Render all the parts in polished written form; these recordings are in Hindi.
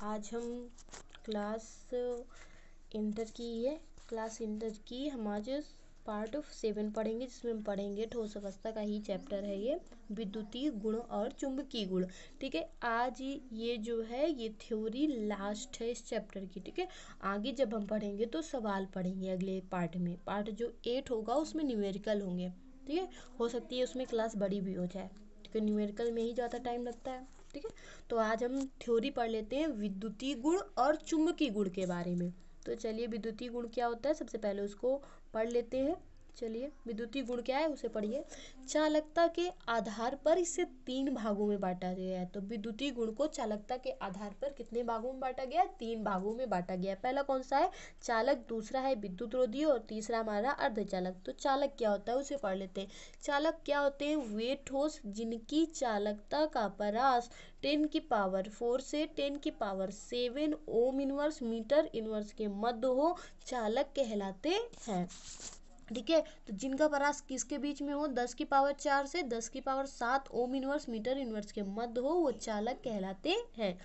आज हम क्लास इंटर की हम आज पार्ट 7 पढ़ेंगे, जिसमें हम पढ़ेंगे ठोस अवस्था का ही चैप्टर है ये, विद्युतीय गुण और चुंबकीय गुण। ठीक है, आज ये जो है ये थ्योरी लास्ट है इस चैप्टर की। ठीक है, आगे जब हम पढ़ेंगे तो सवाल पढ़ेंगे अगले पार्ट में। पार्ट जो 8 होगा उसमें न्यूमेरिकल होंगे। ठीक है, हो सकती है उसमें क्लास बड़ी भी हो जाए क्योंकि न्यूमेरिकल में ही ज़्यादा टाइम लगता है। ठीक है, तो आज हम थ्योरी पढ़ लेते हैं विद्युतीय गुण और चुंबकीय गुण के बारे में। तो चलिए, विद्युतीय गुण क्या होता है सबसे पहले उसको पढ़ लेते हैं। चलिए, विद्युतीय गुण क्या है उसे पढ़िए। चालकता के आधार पर इसे 3 भागों में बांटा गया है। तो विद्युतीय गुण को चालकता के आधार पर कितने भागों में बांटा गया है? 3 भागों में बांटा गया है। पहला कौन सा है? चालक, दूसरा है विद्युत रोधी और तीसरा हमारा अर्धचालक। तो चालक क्या होता है उसे पढ़ लेते हैं। चालक क्या होते हैं? वे ठोस जिनकी चालकता का परास 10⁴ से 10⁷ ओम इनवर्स मीटर इनवर्स के मध्य हो, चालक कहलाते हैं। ठीक है, तो जिनका परास किसके बीच में हो? 10⁴ से 10⁷ ओम इनवर्स मीटर इनवर्स के मध्य हो, वो चालक कहलाते हैं।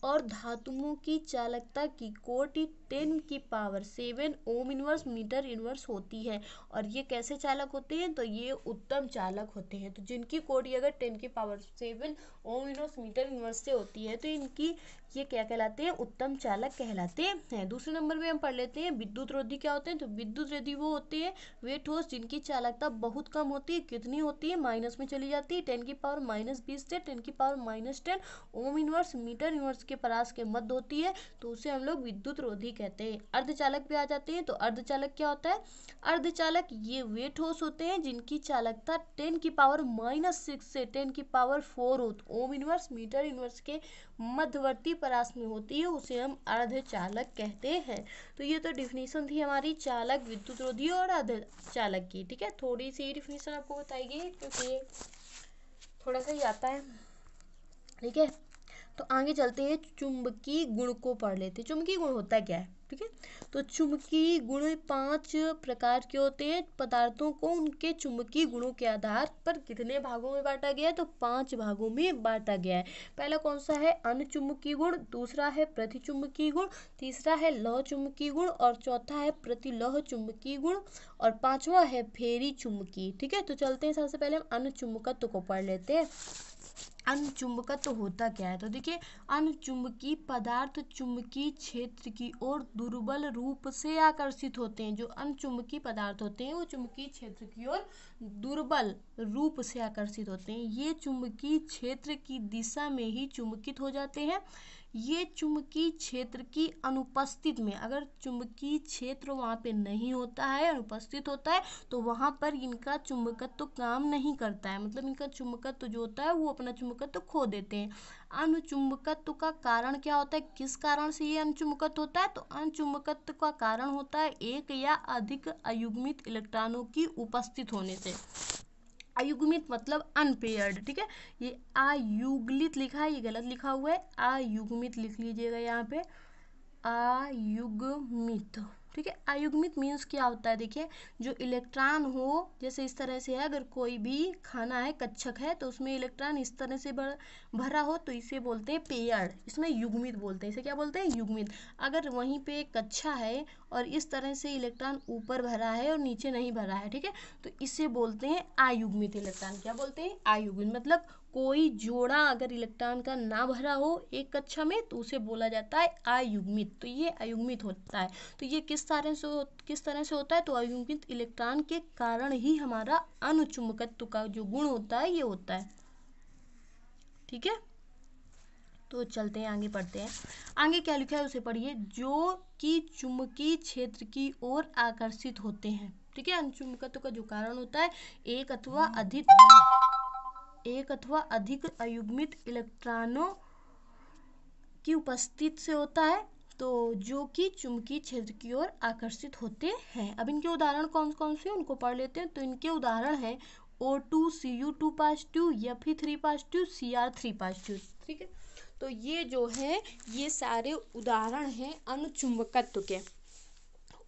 और धातुओं की चालकता की कोटि 10⁷ ओम इनवर्स मीटर इनवर्स होती है। और ये कैसे चालक होते हैं? तो ये उत्तम चालक होते हैं। तो जिनकी कोटि अगर 10⁷ ओम इनवर्स मीटर इनवर्स से होती है तो इनकी ये क्या कहलाते हैं? उत्तम चालक कहलाते हैं। दूसरे नंबर में हम पढ़ लेते हैं विद्युत रोधी क्या होते हैं। तो विद्युत रोधी वो होते हैं वे ठोस जिनकी चालकता बहुत कम होती है। कितनी होती है? माइनस में चली जाती है, 10⁻⁻20 से 10⁻10 ओम इनवर्स मीटर इनवर्स के परास के मध्य होती है, तो उसे हम लोग विद्युत रोधी कहते हैं। अर्धचालक पे आ जाते हैं। तो अर्धचालक क्या होता है? अर्धचालक ये वे ठोस होते हैं जिनकी चालकता 10⁻⁻6 से 10⁴ ओम इनवर्स मीटर इनवर्स के मध्यवर्ती परास में होती है, उसे हम अर्धचालक कहते हैं। तो ये तो डिफिनीशन थी हमारी चालक, विद्युत रोधी और अर्धचालक की। ठीक है, थोड़ी सी डिफिनीशन आपको बताएगी क्योंकि थोड़ा सा ही आता है। ठीक है, तो आगे चलते हैं, चुंबकीय गुण को पढ़ लेते हैं। चुंबकीय गुण होता क्या है? ठीक है, तो चुंबकीय गुण 5 प्रकार के होते हैं। पदार्थों को उनके चुंबकीय गुणों के आधार पर कितने भागों में बांटा गया है? तो 5 भागों में बांटा गया है। पहला कौन सा है? अनुचुंबकीय गुण, दूसरा है प्रतिचुंबकीय गुण, तीसरा है लौह चुंबकीय गुण और चौथा है प्रतिलौह चुंबकीय गुण और पांचवा है फेरी चुंबकीय। ठीक है, तो चलते हैं, सबसे पहले हम अनुचुंबकत्व को पढ़ लेते हैं। अनुचुंबकत्व होता क्या है? तो देखिए, अनुचुंबकीय पदार्थ चुंबकीय क्षेत्र की ओर दुर्बल रूप से आकर्षित होते हैं। जो अनुचुंबकीय पदार्थ होते हैं वो चुंबकीय क्षेत्र की ओर दुर्बल रूप से आकर्षित होते हैं। ये चुंबकीय क्षेत्र की दिशा में ही चुंबकित हो जाते हैं। ये चुंबकीय क्षेत्र की अनुपस्थित में, अगर चुंबकीय क्षेत्र वहाँ पे नहीं होता है, अनुपस्थित होता है, तो वहाँ पर इनका चुंबकत्व काम नहीं करता है। मतलब इनका चुंबकत्व जो होता है वो अपना चुंबकत्व खो देते हैं। अनुचुंबकत्व का कारण क्या होता है? किस कारण से ये अनुचुंबकत्व होता है? तो अनुचुंबकत्व का कारण होता है एक या अधिक अयुग्मित इलेक्ट्रॉनों की उपस्थित होने से। अयुग्मित मतलब अनपेयर्ड। ठीक है, ये अयुग्लित लिखा है, ये गलत लिखा हुआ है, अयुग्मित लिख लीजिएगा यहाँ पे, अयुग्मित। ठीक है, अयुग्मित मीन्स क्या होता है? देखिए, जो इलेक्ट्रॉन हो, जैसे इस तरह से है, अगर कोई भी खाना है, कक्षक है, तो उसमें इलेक्ट्रॉन इस तरह से भरा हो तो इसे बोलते हैं पेयर्ड, इसमें युग्मित बोलते हैं। इसे क्या बोलते हैं? युग्मित। अगर वहीं पे एक कक्षा है और इस तरह से इलेक्ट्रॉन ऊपर भरा है और नीचे नहीं भरा है, ठीक है, तो इसे बोलते हैं अयुग्मित इलेक्ट्रॉन। क्या बोलते हैं? अयुग्मित। मतलब कोई जोड़ा अगर इलेक्ट्रॉन का ना भरा हो एक कक्षा में तो उसे बोला जाता है अयुग्मित। तो ये अयुग्मित होता है। तो ये किस तरह से होता है? तो अयुग्मित इलेक्ट्रॉन के कारण ही हमारा अनुचुंबकत्व का जो गुण होता है ये होता है। ठीक है, तो चलते हैं, आगे पढ़ते हैं। आगे क्या लिखा है उसे पढ़िए। जो कि चुंबकीय क्षेत्र की ओर आकर्षित होते हैं। ठीक है, अनुचुंबकत्व का जो कारण होता है एक अथवा अधिक अयुग्मित इलेक्ट्रॉनों की उपस्थिति से होता है, तो जो कि चुंबकीय क्षेत्र की ओर आकर्षित होते हैं। अब इनके उदाहरण कौन कौन से उनको पढ़ लेते हैं। तो इनके उदाहरण है O2, Cu2 positive, Fe3 positive, Cr3 positive. ठीक है, तो ये जो है ये सारे उदाहरण हैं अनुचुंबकत्व के।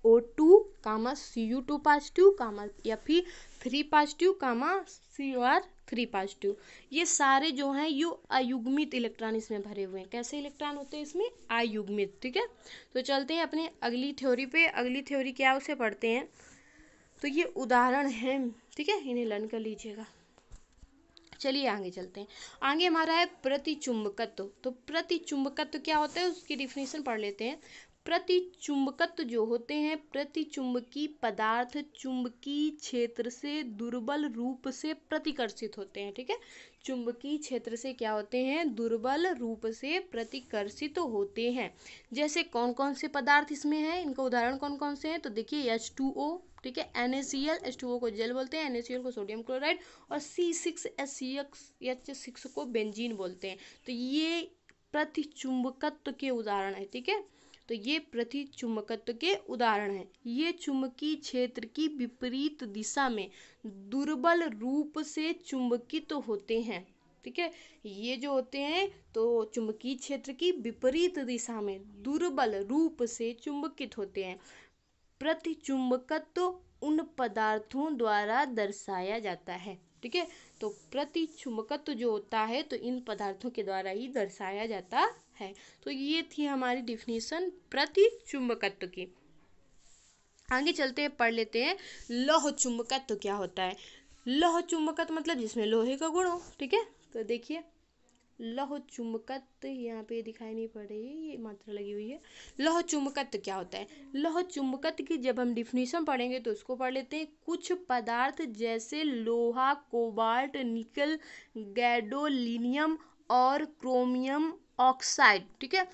O2, Cu2 positive, Fe3 positive, Cr 3 positive. ये सारे जो हैं ये अयुग्मित इलेक्ट्रॉन इसमें भरे हुए हैं। कैसे इलेक्ट्रॉन होते हैं इसमें? अयुग्मित। ठीक है, तो चलते हैं अपने अगली थ्योरी पे। अगली थ्योरी क्या है उसे पढ़ते हैं। तो ये उदाहरण है, ठीक है, इन्हें लर्न कर लीजिएगा। चलिए आगे चलते हैं। आगे हमारा है प्रतिचुंबकत्व। तो प्रतिचुंबकत्व क्या होता है उसकी डिफिनेशन पढ़ लेते हैं। प्रतिचुंबकत्व जो होते हैं, प्रतिचुंबकीय पदार्थ चुंबकीय क्षेत्र से दुर्बल रूप से प्रतिकर्षित होते हैं। ठीक है, चुंबकीय क्षेत्र से क्या होते हैं? दुर्बल रूप से प्रतिकर्षित होते हैं। जैसे कौन कौन से पदार्थ इसमें हैं, इनका उदाहरण कौन कौन से हैं? तो देखिए H2O, ठीक है, NaCl, H2O को जल बोलते हैं, NaCl को सोडियम क्लोराइड, और C6H6 को बेंजीन बोलते हैं। तो ये प्रतिचुंबकत्व के उदाहरण है। ठीक है, तो ये प्रतिचुंबकत्व के उदाहरण हैं। ये चुंबकीय क्षेत्र की विपरीत दिशा में दुर्बल रूप से चुंबकित होते हैं। ठीक है, ये जो होते हैं तो चुंबकीय क्षेत्र की विपरीत दिशा में दुर्बल रूप से चुंबकित होते हैं। प्रतिचुंबकत्व उन पदार्थों द्वारा दर्शाया जाता है। ठीक है, तो प्रतिचुंबकत्व जो होता है तो इन पदार्थों के द्वारा ही दर्शाया जाता है। तो ये थी हमारी डिफिनीशन प्रतिचुंबकत्व की। आगे चलते हैं, पढ़ लेते हैं लौह चुंबकत्व क्या होता है। लौह चुंबकत्व मतलब जिसमें लोहे का गुण हो। ठीक है, तो देखिए लौह चुंबकत्व यहाँ पे दिखाई नहीं पड़ रही है, ये मात्रा लगी हुई है। लौह चुंबकत्व क्या होता है? लौह चुंबकत्व की जब हम डिफिनीशन पढ़ेंगे तो उसको पढ़ लेते हैं। कुछ पदार्थ जैसे लोहा, कोबाल्ट, निकल, गैडोलीनियम और क्रोमियम ऑक्साइड, ठीक है,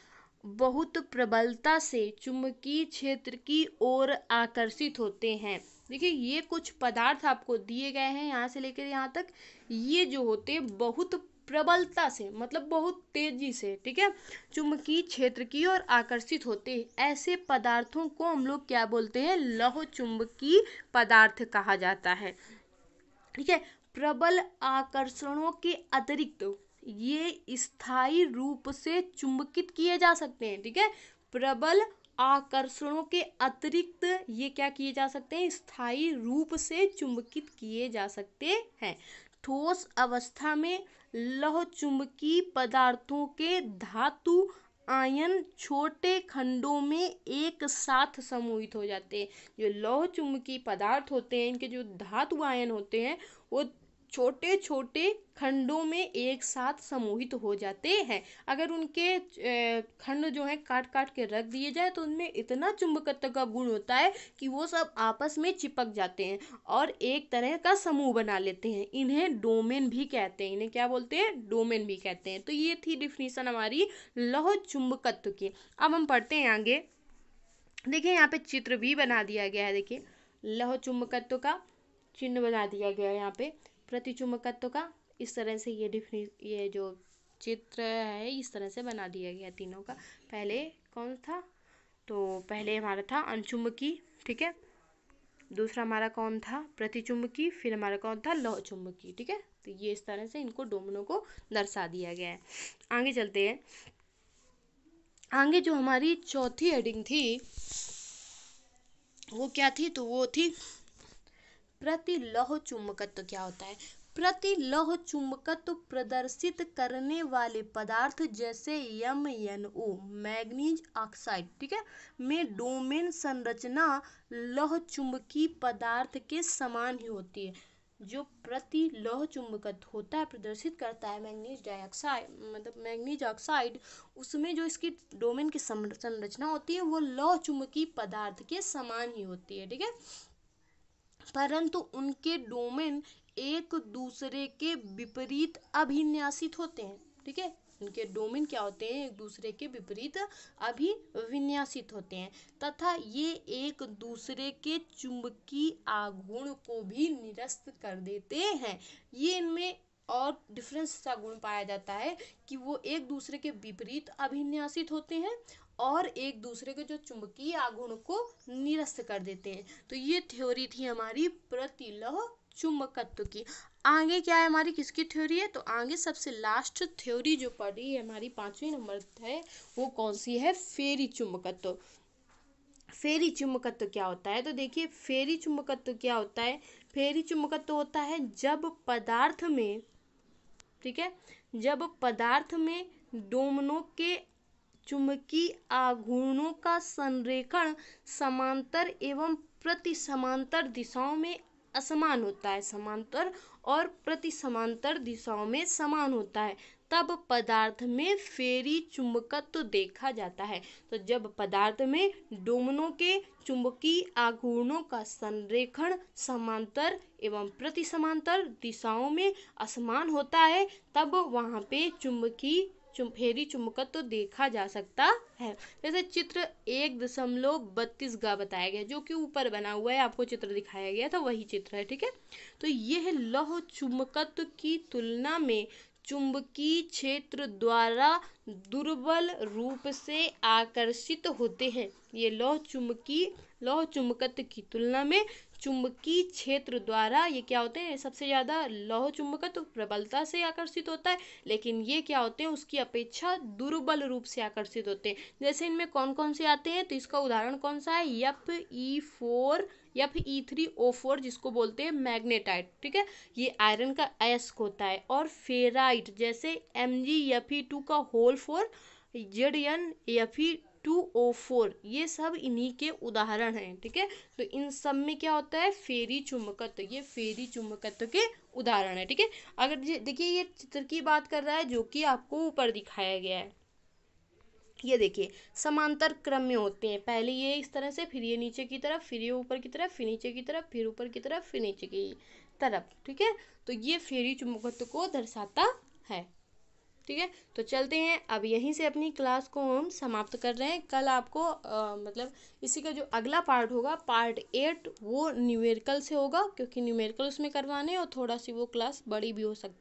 बहुत प्रबलता से चुंबकीय क्षेत्र की ओर आकर्षित होते हैं। देखिए ये कुछ पदार्थ आपको दिए गए हैं यहाँ से लेकर यहाँ तक। ये जो होते हैं बहुत प्रबलता से, मतलब बहुत तेजी से, ठीक है, चुंबकीय क्षेत्र की ओर आकर्षित होते हैं। ऐसे पदार्थों को हम लोग क्या बोलते हैं? लौह चुंबकीय पदार्थ कहा जाता है। ठीक है, प्रबल आकर्षणों के अतिरिक्त ये स्थायी रूप से चुंबकित किए जा सकते हैं। ठीक है, प्रबल आकर्षणों के अतिरिक्त ये क्या किए जा सकते हैं? स्थायी रूप से चुंबकित किए जा सकते हैं। ठोस अवस्था में लौह चुंबकीय पदार्थों के धातु आयन छोटे खंडों में एक साथ समूहित हो जाते हैं। जो लौह चुंबकीय पदार्थ होते हैं इनके जो धातु आयन होते हैं वो छोटे छोटे खंडों में एक साथ समूहित हो जाते हैं। अगर उनके खंड जो है काट काट के रख दिए जाए तो उनमें इतना चुंबकत्व का गुण होता है कि वो सब आपस में चिपक जाते हैं और एक तरह का समूह बना लेते हैं। इन्हें डोमेन भी कहते हैं। इन्हें क्या बोलते हैं? डोमेन भी कहते हैं। तो ये थी डिफिनीशन हमारी लौह चुंबकत्व की। अब हम पढ़ते हैं आगे। देखिए यहाँ पे चित्र भी बना दिया गया है। देखिए लौह चुंबकत्व का चिन्ह बना दिया गया है यहाँ पे, प्रतिचुंबकत्व का इस तरह से ये जो चित्र है इस तरह से बना दिया गया तीनों का। पहले कौन था? तो पहले हमारा था अणुचुंबकीय, ठीक है, दूसरा हमारा कौन था? प्रतिचुंबकीय, फिर हमारा कौन था? लौह चुंबकीय। ठीक है, तो ये इस तरह से इनको डोमेनों को दर्शा दिया गया है। आगे चलते हैं। आगे जो हमारी चौथी हेडिंग थी वो क्या थी? तो वो थी प्रतिलौह चुंबकत्व क्या होता है। प्रतिलौह चुंबकत्व प्रदर्शित करने वाले पदार्थ जैसे MnO मैग्नीज ऑक्साइड, ठीक है, में डोमेन संरचना लौह चुंबकीय पदार्थ के समान ही होती है। जो प्रतिलौह चुंबकत्व होता है प्रदर्शित करता है मैग्नीज डाइऑक्साइड, मतलब मैग्नीज ऑक्साइड, उसमें जो इसकी डोमेन की संरचना होती है वो लौह चुंबकीय पदार्थ के समान ही होती है। ठीक है, परंतु उनके डोमेन एक दूसरे के विपरीत अभिन्यासित होते हैं। ठीक है, उनके डोमेन क्या होते हैं? एक दूसरे के विपरीत अभिविन्यासित होते हैं तथा ये एक दूसरे के चुंबकीय आघूर्ण को भी निरस्त कर देते हैं। ये इनमें और डिफरेंस सा गुण पाया जाता है कि वो एक दूसरे के विपरीत अभिन्यासित होते हैं और एक दूसरे के जो चुंबकीय आघूर्ण को निरस्त कर देते हैं। तो ये थ्योरी थी हमारी प्रतिलौह चुंबकत्व की। आगे क्या है हमारी, किसकी थ्योरी है? तो आगे सबसे लास्ट थ्योरी जो पढ़ी है हमारी 5वें नंबर है वो कौन सी है? फेरी चुंबकत्व। फेरी चुंबकत्व क्या होता है? तो देखिए फेरी चुंबकत्व क्या होता है। फेरी चुंबकत्व होता है जब पदार्थ में, ठीक है, जब पदार्थ में डोमनों के चुंबकीय आघूर्णों का संरेखण समांतर एवं प्रति समांतर दिशाओं में असमान होता है, समांतर और प्रति समांतर दिशाओं में समान होता है, तब पदार्थ में फेरी चुंबकत्व देखा जाता है। तो जब पदार्थ में डोमनों के चुंबकीय आघूर्णों का संरेखण समांतर एवं प्रति समांतर दिशाओं में असमान होता है, तब वहाँ पे फेरी चुंबकत्व देखा जा सकता है। जैसे चित्र 1.32 का बताया गया, जो कि ऊपर बना हुआ है, आपको चित्र दिखाया गया था, वही चित्र है, ठीक है। तो यह लौह चुंबकत्व की तुलना में चुंबकीय क्षेत्र द्वारा दुर्बल रूप से आकर्षित होते हैं। ये लौह चुंबकत्व की तुलना में चुंबकीय क्षेत्र द्वारा ये क्या होते हैं, सबसे ज़्यादा लौह चुंबकत्व प्रबलता से आकर्षित होता है, लेकिन ये क्या होते हैं, उसकी अपेक्षा दुर्बल रूप से आकर्षित होते हैं। जैसे इनमें कौन कौन से आते हैं, तो इसका उदाहरण कौन सा है, Fe3O4 जिसको बोलते हैं मैग्नेटाइट, ठीक है, ये आयरन का अयस्क होता है। और फेराइट जैसे MgFe2 Zn Fe2O4, ये सब इन्हीं के उदाहरण हैं, ठीक है। तो इन सब में क्या होता है, फेरी चुंबकत्व, ये फेरी चुंबकत्व के उदाहरण है, ठीक है। अगर देखिए ये चित्र की बात कर रहा है जो कि आपको ऊपर दिखाया गया है, ये देखिए समांतर क्रम में होते हैं, पहले ये इस तरह से, फिर ये नीचे की तरफ, फिर ये ऊपर की तरफ, फिर नीचे की तरफ, फिर ऊपर की तरफ, फिर नीचे की तरफ, ठीक है। तो ये फेरी चुंबकत्व को दर्शाता है, ठीक है। तो चलते हैं, अब यहीं से अपनी क्लास को हम समाप्त कर रहे हैं। कल आपको मतलब इसी का जो अगला पार्ट होगा, पार्ट 8, वो न्यूमेरिकल से होगा, क्योंकि न्यूमेरिकल उसमें करवाने और थोड़ा सी वो क्लास बड़ी भी हो सकती है।